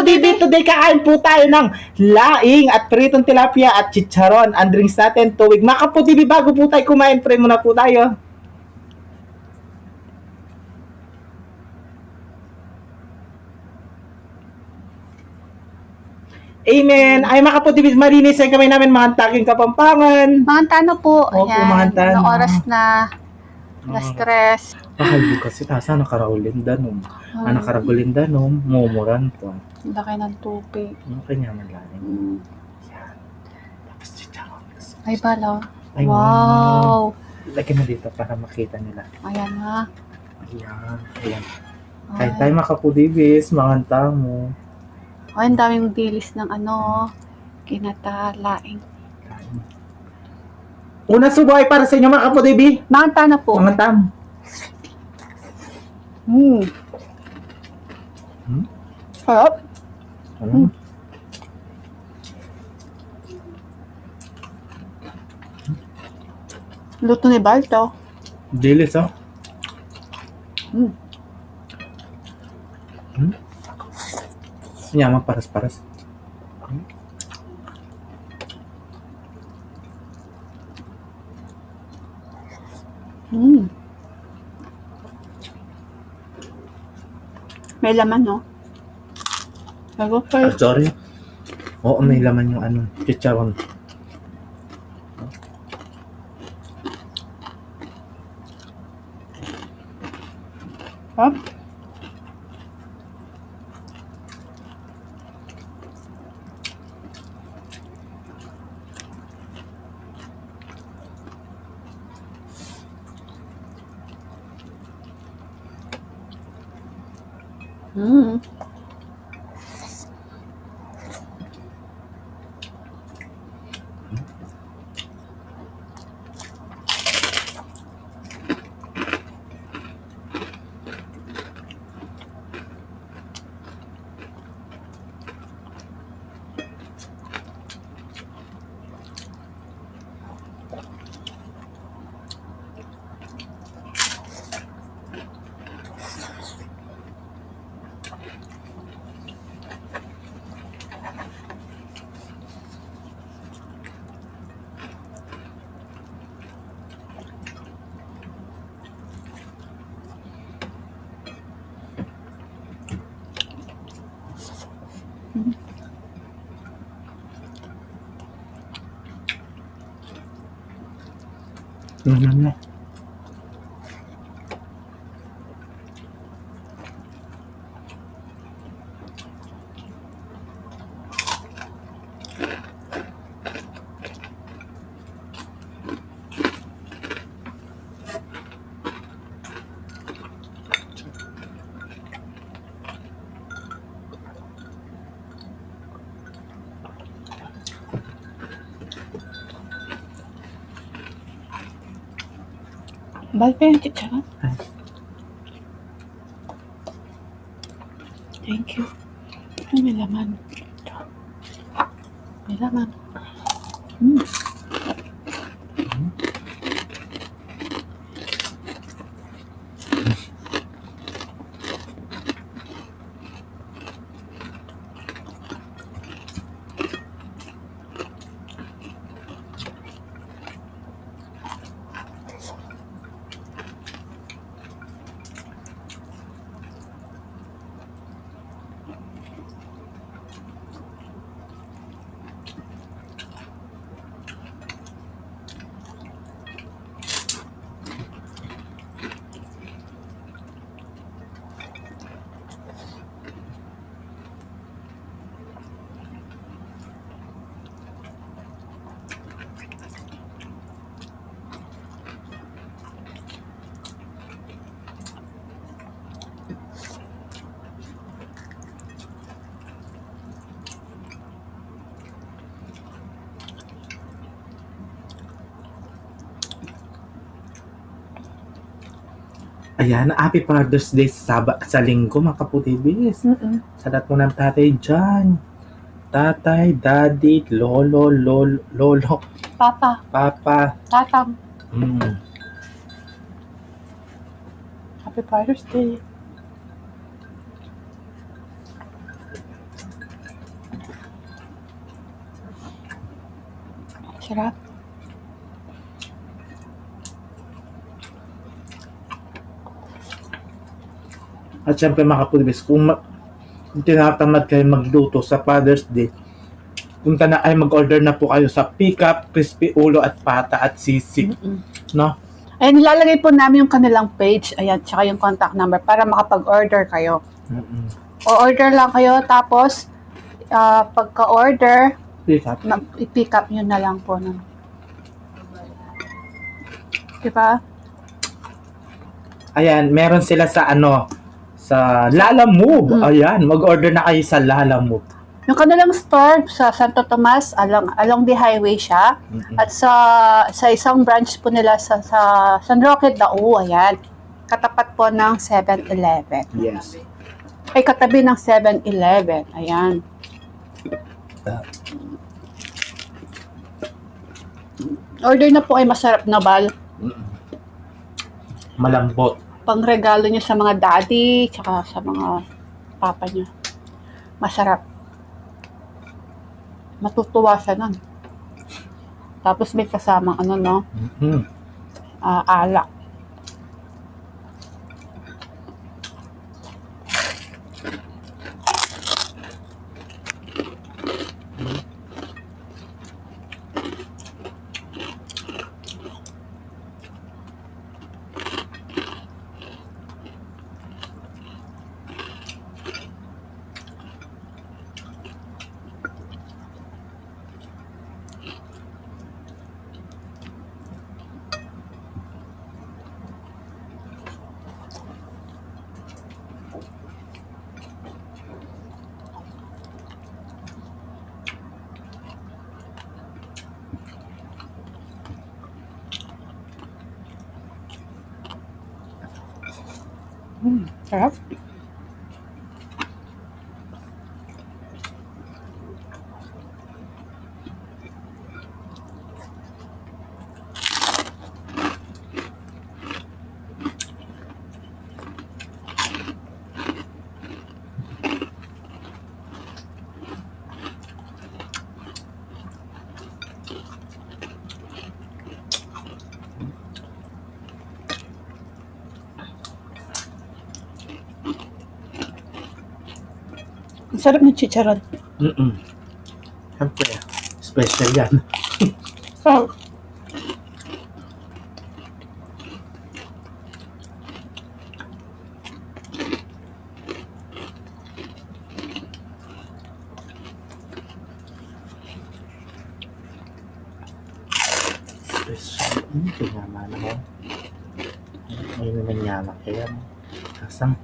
Kapudibi, today kakain po tayo ng laing at pritong tilapia at chicharon. Ang drinks natin, tuwig. Mga kapudibi, bago po tayo kumain, pray muna po tayo. Amen. Ay mga kapudibi, malinis ang kamay namin, mga taking Kapampangan. Mga tano po. Opo, mga tano. Ng oras na stress. Ay, kasi tasa nakaraulin danom. Nakaragulin danom, mumuran po. Laki ng tubig. Ano kanya malalim? Mm. Yan. Tapos chicharon. Ay, bala. Ay, Wow. Lagyan mo dito para makita nila. Ayan na. Ayan. Ayan. Kahit tayo mga kapudibis, mga tamo. Ay, ang daming dilis ng kinatalaing. Una subuhay para sa inyo mga kapudibi. Mga tano po. Mga tamo. Hmm. Hmm? Sarap. Ano? Luto ni Balto. Dilis, oh. Hmm. Hmm? Yaman paras-paras. Hmm. May laman, no? Ah, sorry. Oo, may laman yung chicharon. Huh? Hmm. Ano? Balto yung chicharon. Thank you. Ay, may laman. May laman. Hmm. Ayan, happy Father's Day sa linggo, mga kaputibis. Sa lahat mo ng tatay dyan. Tatay, daddy, lolo, lolo, Papa. papa. Tatam. Happy Father's Day. At syempre mga kapulibis, kung tinatamad kayo magluto sa Father's Day, punta na ay mag-order na po kayo sa Pickup, Crispy Ulo at Pata at Sisig. No? Ayan, nilalagay po namin yung kanilang page, ayan, tsaka yung contact number para makapag-order kayo. O order lang kayo, tapos pagka-order, Pickup. i-pick up nyo na lang po. No? Diba? Ayan, meron sila sa sa Lalamove. Ayan, mag-order na kayo sa Lalamove. Yung kanilang store sa Santo Tomas, along the highway siya. At sa isang branch po nila sa San Roque, Dao, ayan. Katapat po ng 7-Eleven. Yes. Ay, katabi ng 7-Eleven. Ayan. Order na po ay masarap na bal. Malambot. Pangregalo nyo sa mga daddy, tsaka sa mga papa nyo. Masarap. Matutuwa siya nun. Tapos may kasamang alak. Sarap. Ang sarap ng chicharon. Siyempre, special yan. So, Special. Pinama na ko. Ayun na nangyama kaya. Kasang.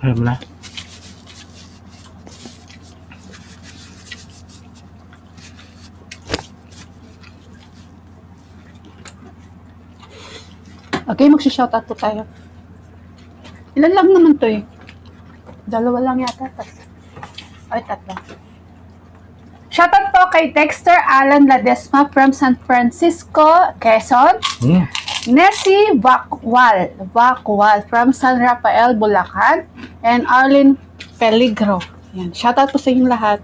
Alam mo na. okay, magsishoutout po tayo. Ilan lang naman to eh. 2 lang yata. Ay, 3. Shoutout po kay Dexter Alan Ladesma from San Francisco, Quezon. Nessie Vakwal from San Rafael, Bulacan. And Arlene Peligro. Yan. Shoutout po sa inyong lahat.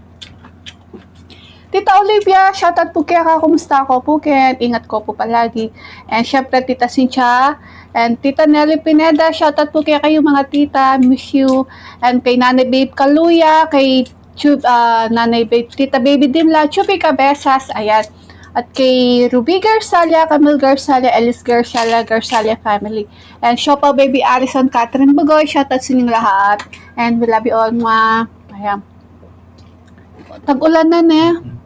Tita Olivia, shoutout po kaya kumusta ako po kaya ingat ko po palagi. And syempre Tita Cynthia and Tita Nelly Pineda, shoutout po kaya kayo mga tita, miss you. And kay Nanay Babe Kaluya, kay Nanay Babe, Tita Baby Dimla, Chupi Cabezas, ayan. At kay Ruby Garsalia, Camille Garsalia, Ellis Garsalia, Garsalia family. And Shopa Baby Alison, Catherine Bagoy, shoutout sa inyong lahat. And we love you all, mga. Ayan. Tag-ulan na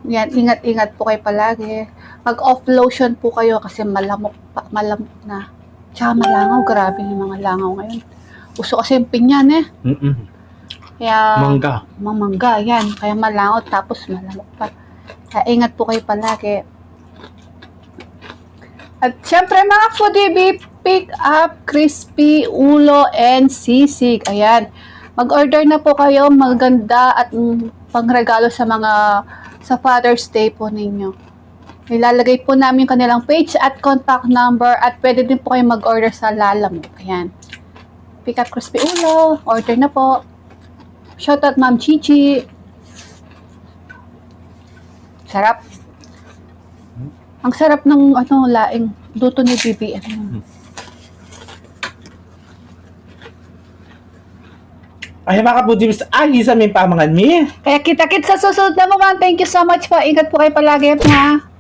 Yan, ingat-ingat po kayo palagi. Mag-off lotion po kayo kasi malamok na. Tsaka malangaw, grabe yung mga langaw ngayon. Uso kasi yung pinyan Kaya, mangga, yan. Kaya malangaw tapos malamok pa. Kaya ingat po kayo palagi. At syempre mga foodie, pick up, crispy, ulo, and sisig. Ayan. Mag-order na po kayo, maganda at pangregalo sa Father's Day po ninyo. Ilalagay po namin kanilang page at contact number at pwede din po kayo mag-order sa Lalamove. Ayan. Pikat Crispy Ulo. Order na po. Shoutout Ma'am Chichi. Sarap. Ang sarap ng laing. Luto ni BBM. Ay, mga kaputibis, agi sa aming pamangan mi. Kaya kita-kits sa susunod na naman. Thank you so much po. Ingat po kayo palagi ha.